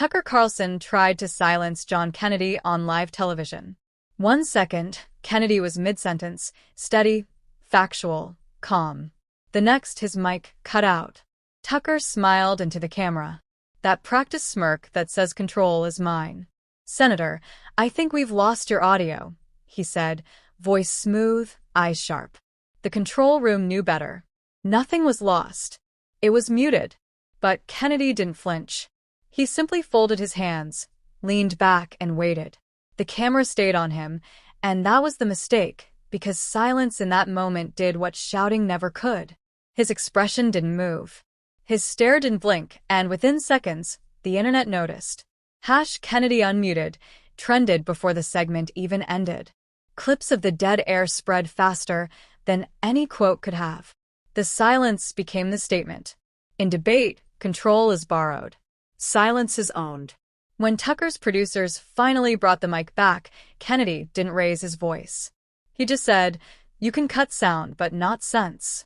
Tucker Carlson tried to silence John Kennedy on live television. 1 second, Kennedy was mid-sentence, steady, factual, calm. The next, his mic cut out. Tucker smiled into the camera. That practice smirk that says control is mine. "Senator, I think we've lost your audio," he said, voice smooth, eyes sharp. The control room knew better. Nothing was lost. It was muted. But Kennedy didn't flinch. He simply folded his hands, leaned back, and waited. The camera stayed on him, and that was the mistake, because silence in that moment did what shouting never could. His expression didn't move. His stare didn't blink, and within seconds, the internet noticed. #Kennedy unmuted trended before the segment even ended. Clips of the dead air spread faster than any quote could have. The silence became the statement. In debate, control is borrowed. Silence is owned. When Tucker's producers finally brought the mic back, Kennedy didn't raise his voice. He just said, "You can cut sound, but not sense."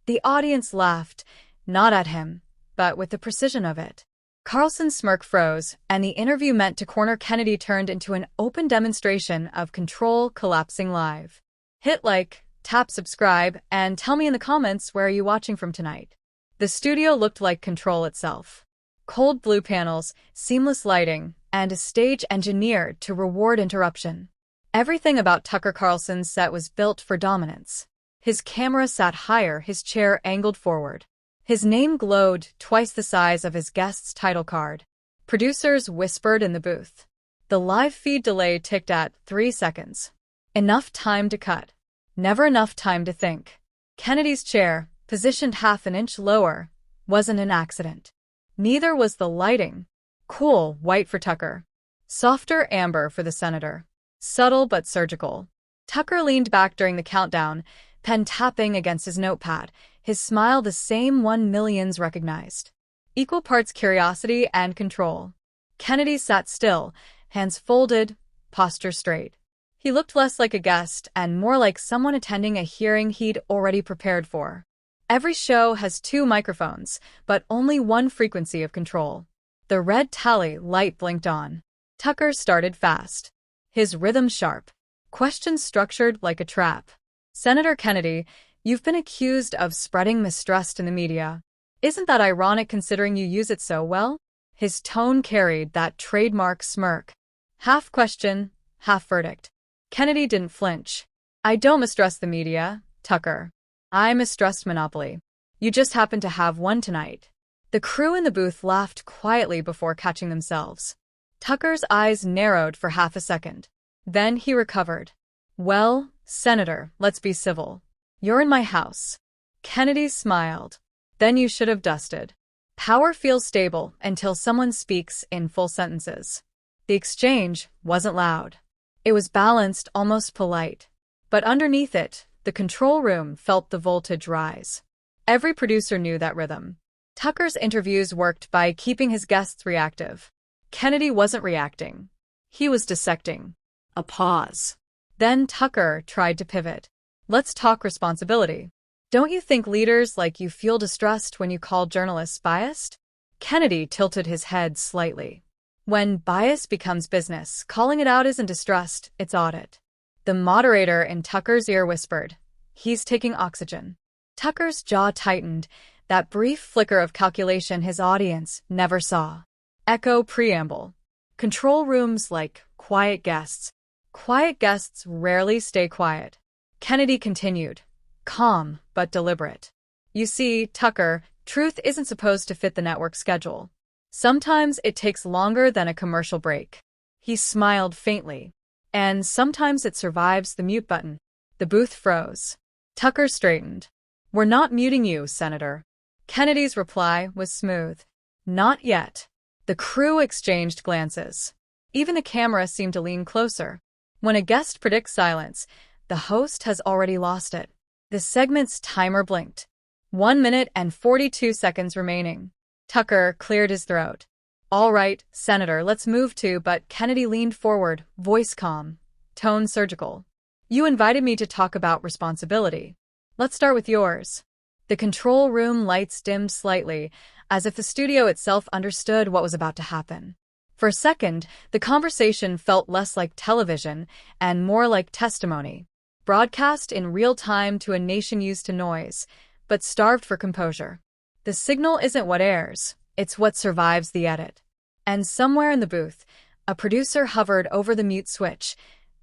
The audience laughed, not at him, but with the precision of it. Carlson's smirk froze, and the interview meant to corner Kennedy turned into an open demonstration of control collapsing live. Hit like, tap subscribe, and tell me in the comments where are you watching from tonight. The studio looked like control itself. Cold blue panels, seamless lighting, and a stage engineered to reward interruption. Everything about Tucker Carlson's set was built for dominance. His camera sat higher, his chair angled forward. His name glowed twice the size of his guest's title card. Producers whispered in the booth. The live feed delay ticked at 3 seconds. Enough time to cut. Never enough time to think. Kennedy's chair, positioned half an inch lower, wasn't an accident. Neither was the lighting. Cool white for Tucker. Softer amber for the senator. Subtle but surgical. Tucker leaned back during the countdown, pen tapping against his notepad, his smile the same one millions recognized. Equal parts curiosity and control. Kennedy sat still, hands folded, posture straight. He looked less like a guest and more like someone attending a hearing he'd already prepared for. Every show has 2 microphones, but only one frequency of control. The red tally light blinked on. Tucker started fast. His rhythm sharp. Questions structured like a trap. "Senator Kennedy, you've been accused of spreading mistrust in the media. Isn't that ironic considering you use it so well?" His tone carried that trademark smirk. Half question, half verdict. Kennedy didn't flinch. "I don't mistrust the media, Tucker. I mistrust monopoly. You just happen to have one tonight." The crew in the booth laughed quietly before catching themselves. Tucker's eyes narrowed for half a second. Then he recovered. "Well, Senator, let's be civil. You're in my house." Kennedy smiled. "Then you should have dusted." Power feels stable until someone speaks in full sentences. The exchange wasn't loud. It was balanced, almost polite. But underneath it, the control room felt the voltage rise. Every producer knew that rhythm. Tucker's interviews worked by keeping his guests reactive. Kennedy wasn't reacting. He was dissecting. A pause. Then Tucker tried to pivot. "Let's talk responsibility. Don't you think leaders like you feel distrust when you call journalists biased?" Kennedy tilted his head slightly. "When bias becomes business, calling it out isn't distrust, it's audit." The moderator in Tucker's ear whispered, "He's taking oxygen." Tucker's jaw tightened, that brief flicker of calculation his audience never saw. Echo preamble. Control rooms like quiet guests. Quiet guests rarely stay quiet. Kennedy continued, calm but deliberate. "You see, Tucker, truth isn't supposed to fit the network schedule. Sometimes it takes longer than a commercial break." He smiled faintly. "And sometimes it survives the mute button." The booth froze. Tucker straightened. "We're not muting you, Senator." Kennedy's reply was smooth. "Not yet." The crew exchanged glances. Even the camera seemed to lean closer. When a guest predicts silence, the host has already lost it. The segment's timer blinked. 1 minute and 42 seconds remaining. Tucker cleared his throat. "All right, Senator, let's move to," but Kennedy leaned forward, voice calm, tone surgical. "You invited me to talk about responsibility. Let's start with yours." The control room lights dimmed slightly, as if the studio itself understood what was about to happen. For a second, the conversation felt less like television and more like testimony, broadcast in real time to a nation used to noise, but starved for composure. The signal isn't what airs, it's what survives the edit. And somewhere in the booth, a producer hovered over the mute switch,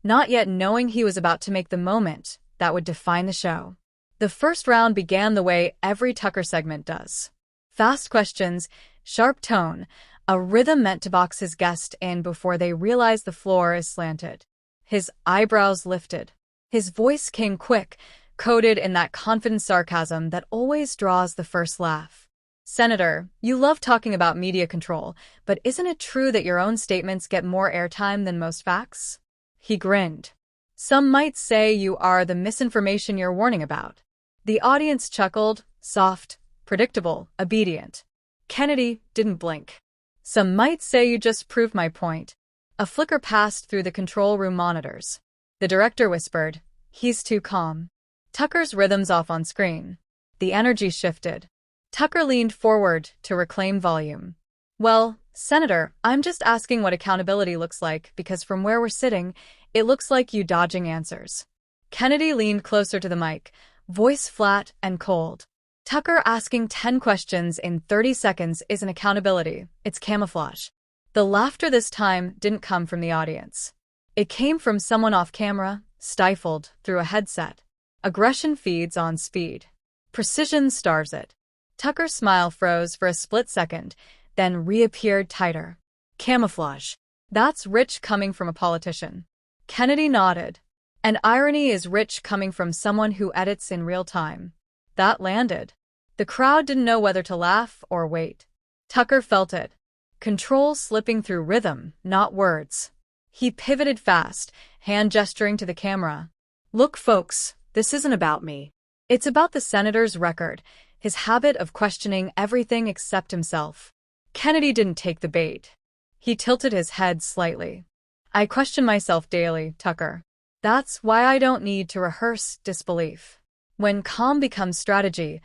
not yet knowing he was about to make the moment that would define the show. The first round began the way every Tucker segment does. Fast questions, sharp tone, a rhythm meant to box his guest in before they realize the floor is slanted. His eyebrows lifted. His voice came quick, coded in that confident sarcasm that always draws the first laugh. Senator, you love talking about media control, but isn't it true that your own statements get more airtime than most facts? He grinned. Some might say you are the misinformation you're warning about. The audience chuckled, soft, predictable, obedient. Kennedy didn't blink. Some might say you just proved my point. A flicker passed through the control room monitors. The director whispered, "He's too calm." Tucker's rhythm's off on screen. The energy shifted. Tucker leaned forward to reclaim volume. Well, Senator, I'm just asking what accountability looks like because from where we're sitting, it looks like you dodging answers. Kennedy leaned closer to the mic, voice flat and cold. Tucker asking 10 questions in 30 seconds isn't accountability, it's camouflage. The laughter this time didn't come from the audience. It came from someone off camera, stifled through a headset. Aggression feeds on speed. Precision starves it. Tucker's smile froze for a split second, then reappeared tighter. Camouflage. That's rich coming from a politician. Kennedy nodded. And irony is rich coming from someone who edits in real time. That landed. The crowd didn't know whether to laugh or wait. Tucker felt it. Control slipping through rhythm, not words. He pivoted fast, hand gesturing to the camera. Look, folks, this isn't about me. It's about the senator's record, his habit of questioning everything except himself. Kennedy didn't take the bait. He tilted his head slightly. I question myself daily, Tucker. That's why I don't need to rehearse disbelief. When calm becomes strategy,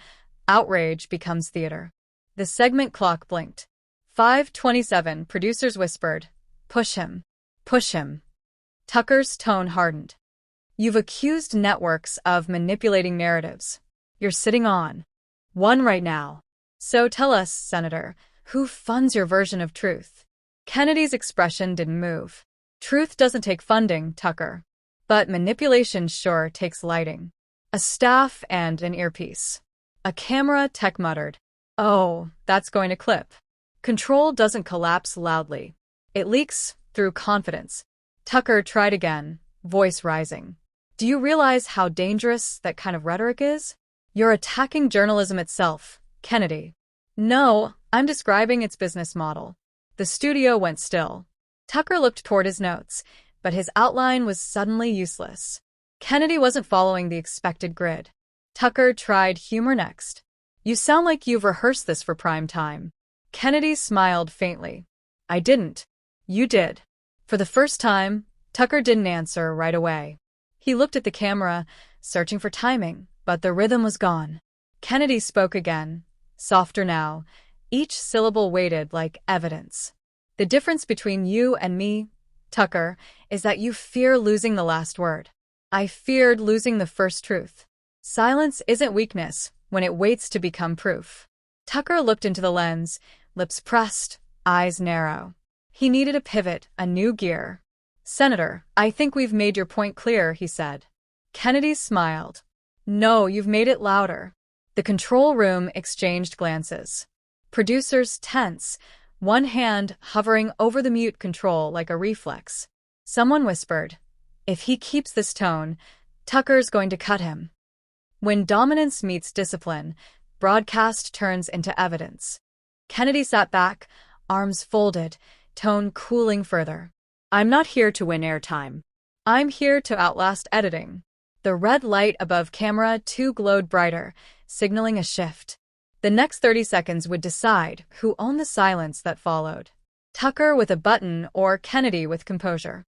outrage becomes theater. The segment clock blinked. 5:27, producers whispered, "Push him. Push him." Tucker's tone hardened. You've accused networks of manipulating narratives. You're sitting on one right now. So tell us, Senator, who funds your version of truth? Kennedy's expression didn't move. Truth doesn't take funding, Tucker. But manipulation sure takes lighting. A staff and an earpiece. A camera tech muttered. Oh, that's going to clip. Control doesn't collapse loudly. It leaks through confidence. Tucker tried again, voice rising. Do you realize how dangerous that kind of rhetoric is? You're attacking journalism itself, Kennedy. No, I'm describing its business model. The studio went still. Tucker looked toward his notes, but his outline was suddenly useless. Kennedy wasn't following the expected grid. Tucker tried humor next. You sound like you've rehearsed this for prime time. Kennedy smiled faintly. I didn't. You did. For the first time, Tucker didn't answer right away. He looked at the camera, searching for timing, but the rhythm was gone. Kennedy spoke again, softer now, each syllable weighted like evidence. The difference between you and me, Tucker, is that you fear losing the last word. I feared losing the first truth. Silence isn't weakness when it waits to become proof. Tucker looked into the lens, lips pressed, eyes narrow. He needed a pivot, a new gear. Senator, I think we've made your point clear, he said. Kennedy smiled. No, you've made it louder. The control room exchanged glances. Producers tense, one hand hovering over the mute control like a reflex. Someone whispered, if he keeps this tone, Tucker's going to cut him. When dominance meets discipline, broadcast turns into evidence. Kennedy sat back, arms folded, tone cooling further. I'm not here to win airtime. I'm here to outlast editing. The red light above camera 2 glowed brighter, signaling a shift. The next 30 seconds would decide who owned the silence that followed. Tucker with a button or Kennedy with composure.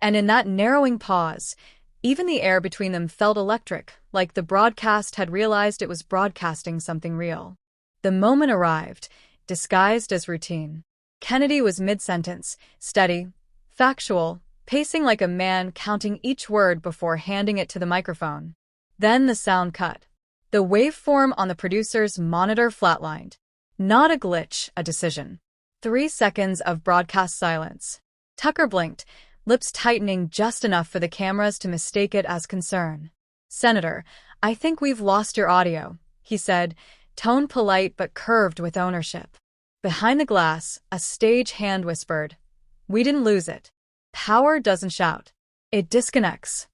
And in that narrowing pause, even the air between them felt electric, like the broadcast had realized it was broadcasting something real. The moment arrived, disguised as routine. Kennedy was mid-sentence, steady, factual, pacing like a man counting each word before handing it to the microphone. Then the sound cut. The waveform on the producer's monitor flatlined. Not a glitch, a decision. 3 seconds of broadcast silence. Tucker blinked, lips tightening just enough for the cameras to mistake it as concern. "Senator, I think we've lost your audio," he said, tone polite but curved with ownership. Behind the glass, a stage hand whispered, "We didn't lose it. Power doesn't shout. It disconnects."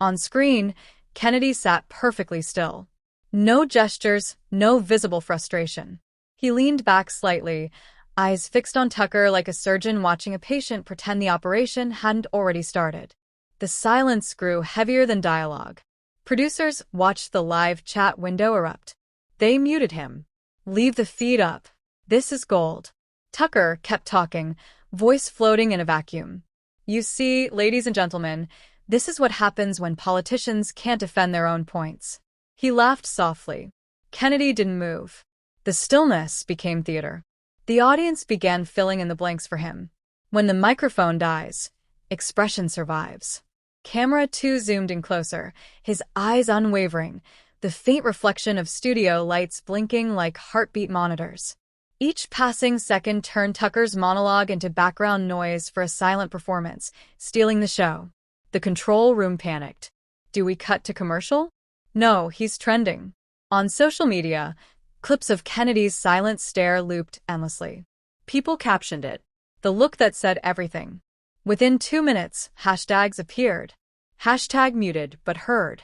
On screen, Kennedy sat perfectly still. No gestures, no visible frustration. He leaned back slightly, eyes fixed on Tucker like a surgeon watching a patient pretend the operation hadn't already started. The silence grew heavier than dialogue. Producers watched the live chat window erupt. They muted him. "Leave the feed up. This is gold." Tucker kept talking, voice floating in a vacuum. "You see, ladies and gentlemen, this is what happens when politicians can't defend their own points." He laughed softly. Kennedy didn't move. The stillness became theater. The audience began filling in the blanks for him. When the microphone dies, expression survives. Camera 2 zoomed in closer, his eyes unwavering, the faint reflection of studio lights blinking like heartbeat monitors. Each passing second turned Tucker's monologue into background noise for a silent performance, stealing the show. The control room panicked. "Do we cut to commercial?" "No, he's trending." On social media, clips of Kennedy's silent stare looped endlessly. People captioned it, the look that said everything. Within 2 minutes, hashtags appeared. Hashtag muted but heard.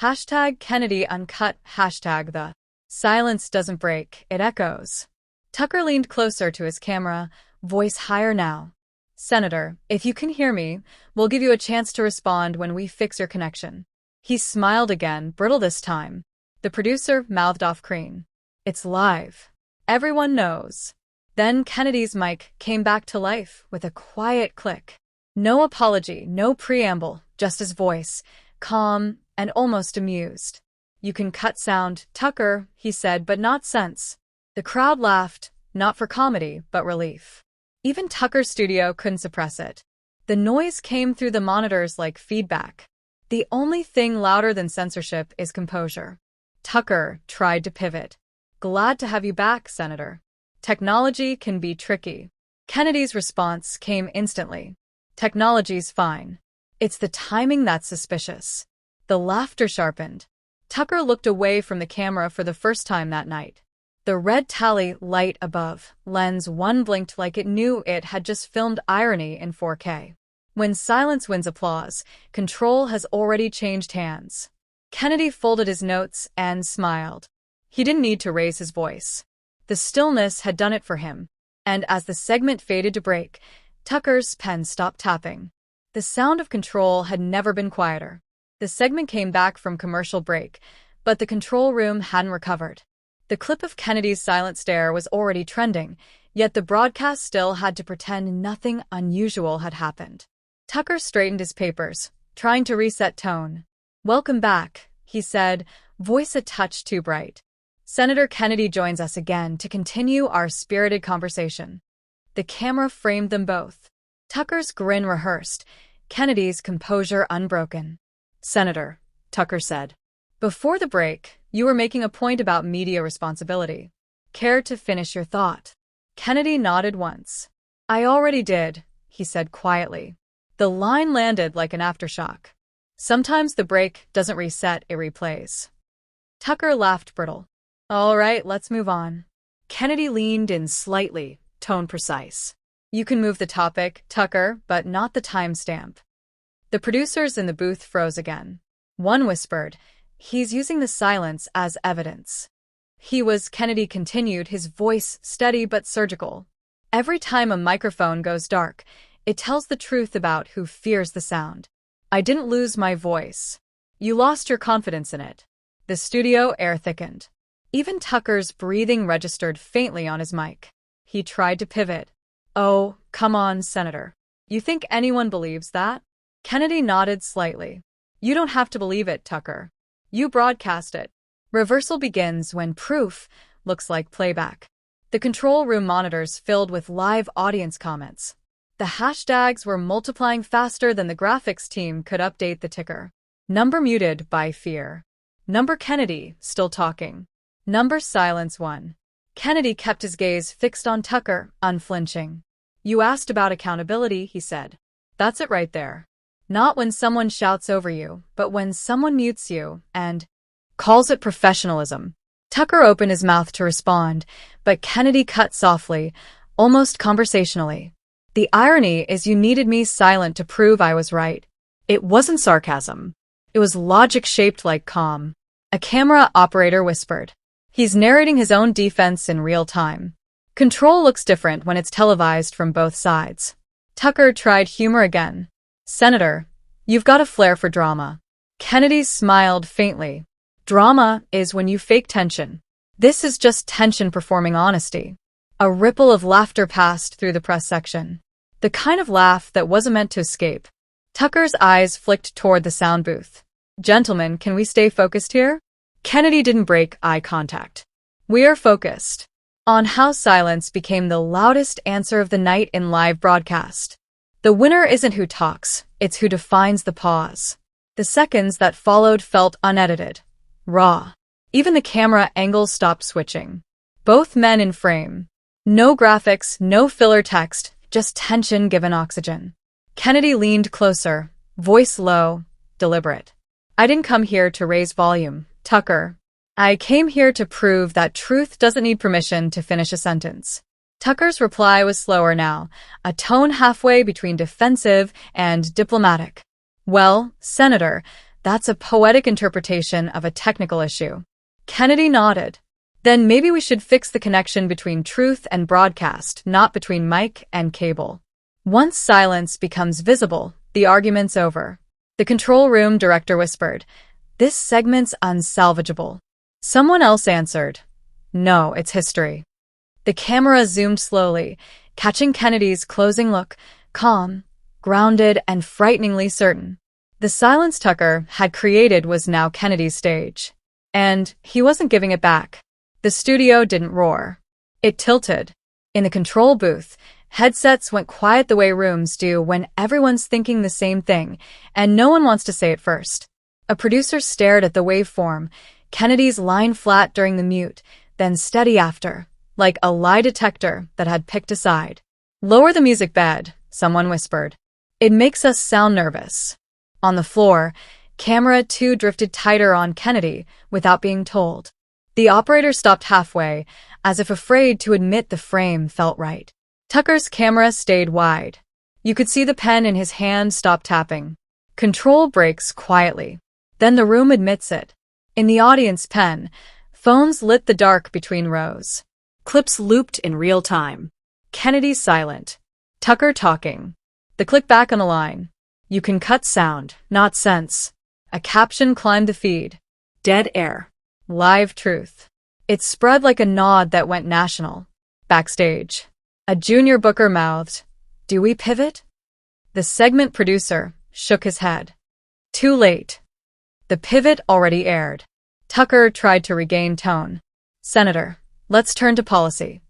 Hashtag Kennedy uncut. Hashtag the silence doesn't break, it echoes. Tucker leaned closer to his camera, voice higher now. "Senator, if you can hear me, we'll give you a chance to respond when we fix your connection." He smiled again, brittle this time. The producer mouthed off clean. "It's live. Everyone knows." Then Kennedy's mic came back to life with a quiet click. No apology, no preamble, just his voice, calm and almost amused. "You can cut sound, Tucker," he said, "but not sense." The crowd laughed, not for comedy, but relief. Even Tucker's studio couldn't suppress it. The noise came through the monitors like feedback. The only thing louder than censorship is composure. Tucker tried to pivot. "Glad to have you back, Senator. Technology can be tricky." Kennedy's response came instantly. "Technology's fine. It's the timing that's suspicious." The laughter sharpened. Tucker looked away from the camera for the first time that night. The red tally light above, lens 1 blinked like it knew it had just filmed irony in 4K. When silence wins applause, control has already changed hands. Kennedy folded his notes and smiled. He didn't need to raise his voice. The stillness had done it for him, and as the segment faded to break, Tucker's pen stopped tapping. The sound of control had never been quieter. The segment came back from commercial break, but the control room hadn't recovered. The clip of Kennedy's silent stare was already trending, yet the broadcast still had to pretend nothing unusual had happened. Tucker straightened his papers, trying to reset tone. "Welcome back," he said, voice a touch too bright. "Senator Kennedy joins us again to continue our spirited conversation." The camera framed them both. Tucker's grin rehearsed, Kennedy's composure unbroken. "Senator," Tucker said, "before the break, you were making a point about media responsibility. Care to finish your thought?" Kennedy nodded once. "I already did," he said quietly. The line landed like an aftershock. "Sometimes the break doesn't reset, it replays." Tucker laughed brittle. "All right, let's move on." Kennedy leaned in slightly, tone precise. "You can move the topic, Tucker, but not the timestamp." The producers in the booth froze again. One whispered, "He's using the silence as evidence." Kennedy continued, his voice steady but surgical. "Every time a microphone goes dark, it tells the truth about who fears the sound. I didn't lose my voice. You lost your confidence in it." The studio air thickened. Even Tucker's breathing registered faintly on his mic. He tried to pivot. "Oh, come on, Senator. You think anyone believes that?" Kennedy nodded slightly. "You don't have to believe it, Tucker. You broadcast it. Reversal begins when proof looks like playback." The control room monitors filled with live audience comments. The hashtags were multiplying faster than the graphics team could update the ticker. Number muted by fear. Number Kennedy, still talking. Number silence 1. Kennedy kept his gaze fixed on Tucker, unflinching. You asked about accountability, he said. That's it right there. Not when someone shouts over you, but when someone mutes you and calls it professionalism. Tucker opened his mouth to respond, but Kennedy cut softly, almost conversationally. The irony is you needed me silent to prove I was right. It wasn't sarcasm. It was logic shaped like calm. A camera operator whispered. He's narrating his own defense in real time. Control looks different when it's televised from both sides. Tucker tried humor again. Senator, you've got a flair for drama. Kennedy smiled faintly. Drama is when you fake tension. This is just tension performing honesty. A ripple of laughter passed through the press section. The kind of laugh that wasn't meant to escape. Tucker's eyes flicked toward the sound booth. Gentlemen, can we stay focused here? Kennedy didn't break eye contact. We are focused on how silence became the loudest answer of the night in live broadcast. The winner isn't who talks, it's who defines the pause. The seconds that followed felt unedited, raw. Even the camera angles stopped switching. Both men in frame. No graphics, no filler text, just tension given oxygen. Kennedy leaned closer, voice low, deliberate. I didn't come here to raise volume, Tucker. I came here to prove that truth doesn't need permission to finish a sentence. Tucker's reply was slower now, a tone halfway between defensive and diplomatic. Well, Senator, that's a poetic interpretation of a technical issue. Kennedy nodded. Then maybe we should fix the connection between truth and broadcast, not between mic and cable. Once silence becomes visible, the argument's over. The control room director whispered, "This segment's unsalvageable." Someone else answered, "No, it's history." The camera zoomed slowly, catching Kennedy's closing look, calm, grounded, and frighteningly certain. The silence Tucker had created was now Kennedy's stage. And he wasn't giving it back. The studio didn't roar. It tilted. In the control booth, headsets went quiet the way rooms do when everyone's thinking the same thing, and no one wants to say it first. A producer stared at the waveform, Kennedy's line flat during the mute, then steady after, like a lie detector that had picked a side. Lower the music bed, someone whispered. It makes us sound nervous. On the floor, camera 2 drifted tighter on Kennedy without being told. The operator stopped halfway, as if afraid to admit the frame felt right. Tucker's camera stayed wide. You could see the pen in his hand stop tapping. Control breaks quietly. Then the room admits it. In the audience pen, phones lit the dark between rows. Clips looped in real time. Kennedy silent. Tucker talking. The click back on the line. You can cut sound, not sense. A caption climbed the feed. Dead air. Live truth. It spread like a nod that went national. Backstage. A junior booker mouthed, "Do we pivot?" The segment producer shook his head. Too late. The pivot already aired. Tucker tried to regain tone. "Senator, let's turn to policy."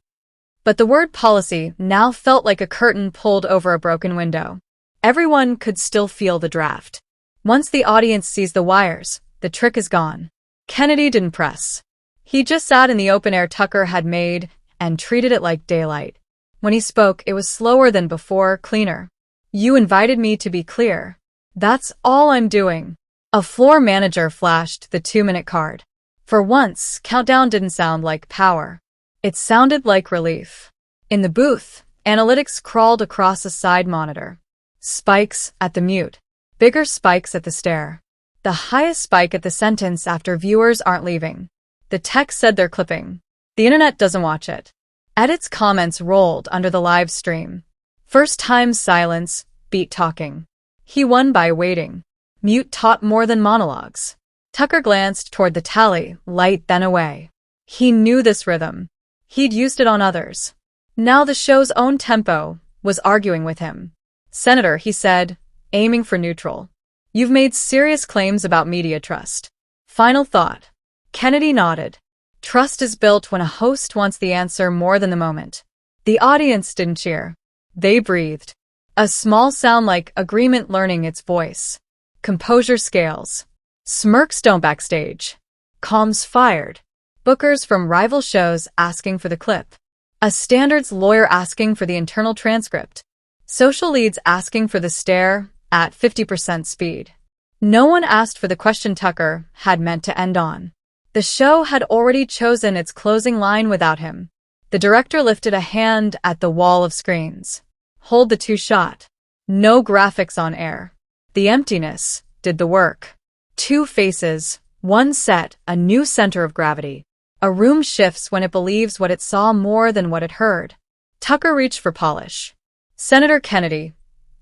But the word policy now felt like a curtain pulled over a broken window. Everyone could still feel the draft. Once the audience sees the wires, the trick is gone. Kennedy didn't press. He just sat in the open air Tucker had made and treated it like daylight. When he spoke, it was slower than before, cleaner. You invited me to be clear. That's all I'm doing. A floor manager flashed the 2-minute card. For once, countdown didn't sound like power. It sounded like relief. In the booth, analytics crawled across a side monitor. Spikes at the mute. Bigger spikes at the stare. The highest spike at the sentence after viewers aren't leaving. The text said they're clipping. The internet doesn't watch it. Edits comments rolled under the live stream. First time silence, beat talking. He won by waiting. Mute taught more than monologues. Tucker glanced toward the tally, light then away. He knew this rhythm. He'd used it on others. Now the show's own tempo was arguing with him. "Senator," he said, aiming for neutral. "You've made serious claims about media trust. Final thought." Kennedy nodded. Trust is built when a host wants the answer more than the moment. The audience didn't cheer. They breathed. A small sound like agreement learning its voice. Composure scales. Smirks don't backstage. Calms fired. Bookers from rival shows asking for the clip. A standards lawyer asking for the internal transcript. Social leads asking for the stare at 50% speed. No one asked for the question Tucker had meant to end on. The show had already chosen its closing line without him. The director lifted a hand at the wall of screens. Hold the two-shot. No graphics on air. The emptiness did the work. Two faces, one set, a new center of gravity. A room shifts when it believes what it saw more than what it heard. Tucker reached for polish. Senator Kennedy.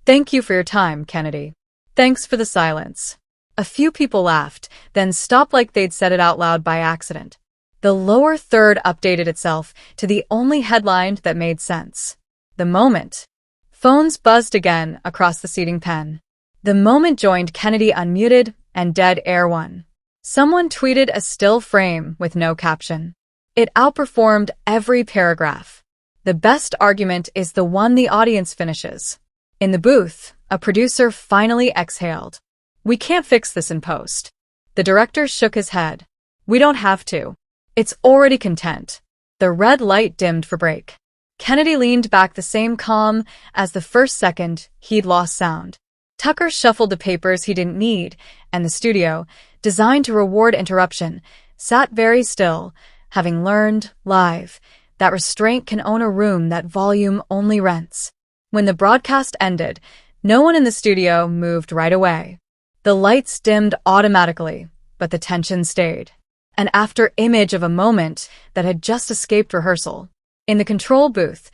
Thank you for your time, Kennedy. Thanks for the silence. A few people laughed, then stopped like they'd said it out loud by accident. The lower third updated itself to the only headline that made sense. The moment. Phones buzzed again across the seating pen. The moment joined Kennedy unmuted and dead air one. Someone tweeted a still frame with no caption. It outperformed every paragraph. The best argument is the one the audience finishes. In the booth, a producer finally exhaled. We can't fix this in post. The director shook his head. We don't have to. It's already content. The red light dimmed for break. Kennedy leaned back the same calm as the first second he'd lost sound. Tucker shuffled the papers he didn't need, and the studio, designed to reward interruption, sat very still, having learned, live, that restraint can own a room that volume only rents. When the broadcast ended, no one in the studio moved right away. The lights dimmed automatically, but the tension stayed. An after-image of a moment that had just escaped rehearsal. In the control booth,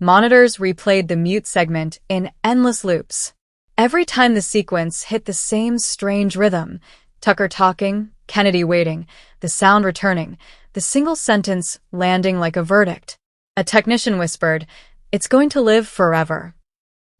monitors replayed the mute segment in endless loops. Every time the sequence hit the same strange rhythm, Tucker talking, Kennedy waiting, the sound returning, the single sentence landing like a verdict. A technician whispered, "It's going to live forever."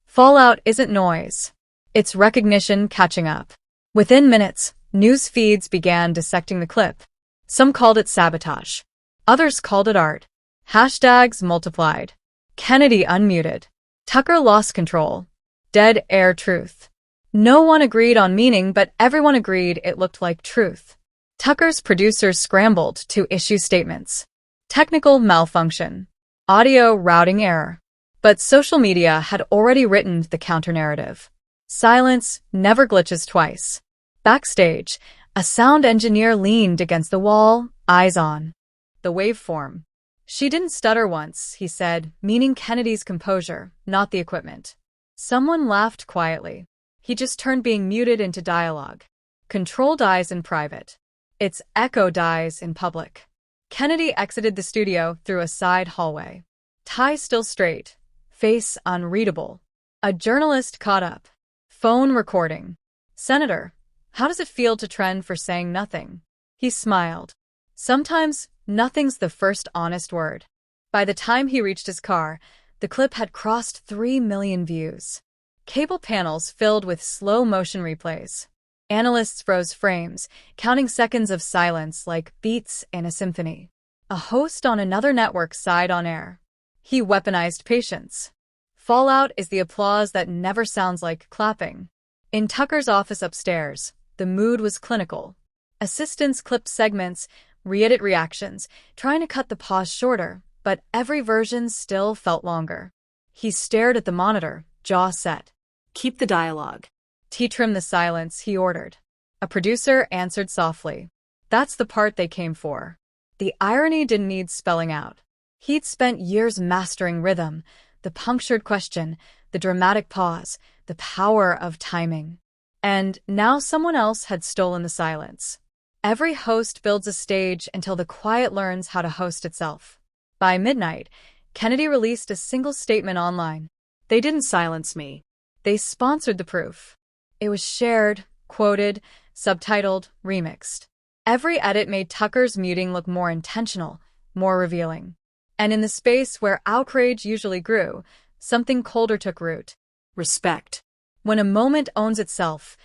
Fallout isn't noise. It's recognition catching up. Within minutes, news feeds began dissecting the clip. Some called it sabotage. Others called it art. Hashtags multiplied. Kennedy unmuted. Tucker lost control. Dead air truth. No one agreed on meaning, but everyone agreed it looked like truth. Tucker's producers scrambled to issue statements. Technical malfunction. Audio routing error. But social media had already written the counter-narrative. Silence never glitches twice. Backstage, a sound engineer leaned against the wall, eyes on the waveform. She didn't stutter once, he said, meaning Kennedy's composure, not the equipment. Someone laughed quietly. He just turned being muted into dialogue. Control dies in private. Its echo dies in public. Kennedy exited the studio through a side hallway. Tie still straight. Face unreadable. A journalist caught up. Phone recording. "Senator, how does it feel to trend for saying nothing?" He smiled. Sometimes, nothing's the first honest word. By the time he reached his car, the clip had crossed 3 million views. Cable panels filled with slow-motion replays. Analysts froze frames, counting seconds of silence like beats in a symphony. A host on another network sighed on air. He weaponized patience. Fallout is the applause that never sounds like clapping. In Tucker's office upstairs, the mood was clinical. Assistants clipped segments, re-edit reactions, trying to cut the pause shorter, but every version still felt longer. He stared at the monitor, jaw set. "Keep the dialogue." "Trim the silence," he ordered. A producer answered softly. That's the part they came for. The irony didn't need spelling out. He'd spent years mastering rhythm, the punctured question, the dramatic pause, the power of timing. And now someone else had stolen the silence. Every host builds a stage until the quiet learns how to host itself. By midnight, Kennedy released a single statement online. "They didn't silence me. They sponsored the proof." It was shared, quoted, subtitled, remixed. Every edit made Tucker's muting look more intentional, more revealing. And in the space where outrage usually grew, something colder took root. Respect. When a moment owns itself,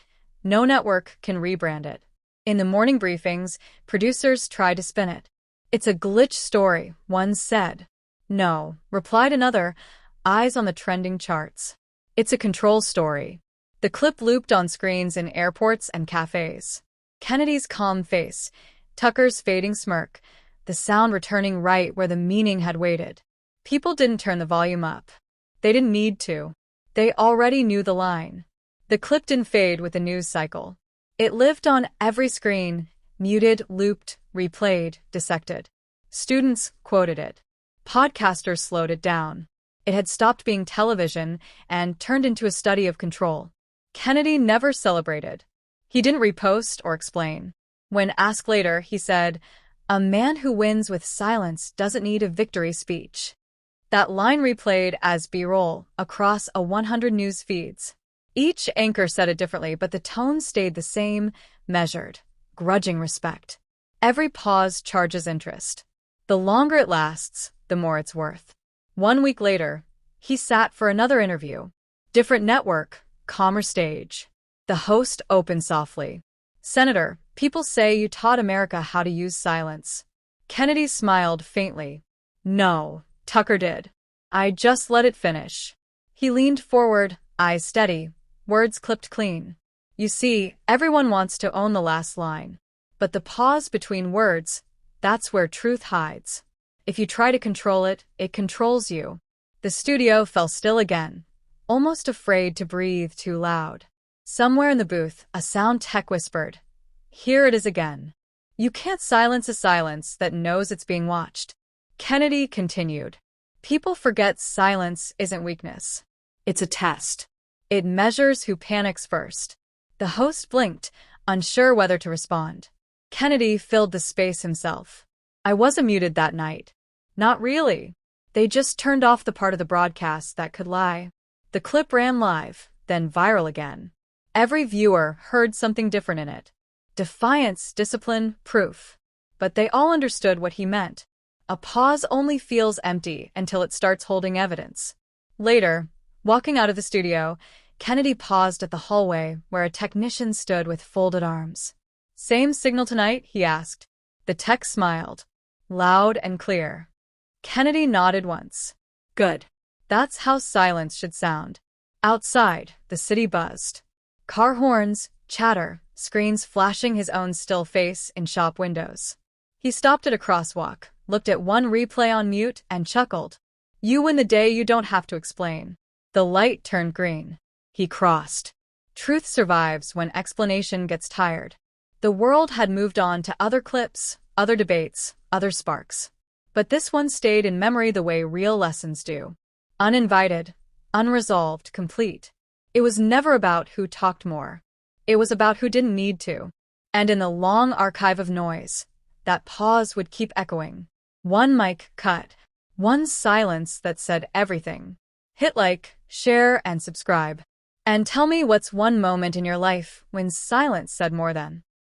no network can rebrand it. In the morning briefings, producers tried to spin it. "It's a glitch story," one said. "No," replied another, eyes on the trending charts. "It's a control story." The clip looped on screens in airports and cafes. Kennedy's calm face, Tucker's fading smirk, the sound returning right where the meaning had waited. People didn't turn the volume up. They didn't need to. They already knew the line. The clip didn't fade with the news cycle. It lived on every screen, muted, looped, replayed, dissected. Students quoted it. Podcasters slowed it down. It had stopped being television and turned into a study of control. Kennedy never celebrated. He didn't repost or explain. When asked later, he said, "A man who wins with silence doesn't need a victory speech." That line replayed as B-roll across 100 news feeds. Each anchor said it differently, but the tone stayed the same, measured, grudging respect. Every pause charges interest. The longer it lasts, the more it's worth. 1 week later, he sat for another interview. Different network, calmer stage. The host opened softly. "Senator, people say you taught America how to use silence." Kennedy smiled faintly. "No," Tucker did. "I just let it finish." He leaned forward, eyes steady, words clipped clean. "You see, everyone wants to own the last line. But the pause between words, that's where truth hides. If you try to control it, it controls you." The studio fell still again, almost afraid to breathe too loud. Somewhere in the booth, a sound tech whispered, "Here it is again. You can't silence a silence that knows it's being watched." Kennedy continued, "People forget silence isn't weakness. It's a test. It measures who panics first." The host blinked, unsure whether to respond. Kennedy filled the space himself. "I wasn't muted that night." "Not really. They just turned off the part of the broadcast that could lie." The clip ran live, then viral again. Every viewer heard something different in it. Defiance, discipline, proof. But they all understood what he meant. A pause only feels empty until it starts holding evidence. Later, walking out of the studio, Kennedy paused at the hallway where a technician stood with folded arms. "Same signal tonight?" he asked. The tech smiled. Loud and clear. Kennedy nodded once. "Good. That's how silence should sound." Outside, the city buzzed. Car horns, chatter, screens flashing his own still face in shop windows. He stopped at a crosswalk, looked at one replay on mute, and chuckled. "You win the day you don't have to explain." The light turned green. He crossed. Truth survives when explanation gets tired. The world had moved on to other clips, other debates, other sparks. But this one stayed in memory the way real lessons do. Uninvited, unresolved, complete. It was never about who talked more. It was about who didn't need to. And in the long archive of noise, that pause would keep echoing. One mic cut. One silence that said everything. Hit like, share, and subscribe. And tell me what's one moment in your life when silence said more than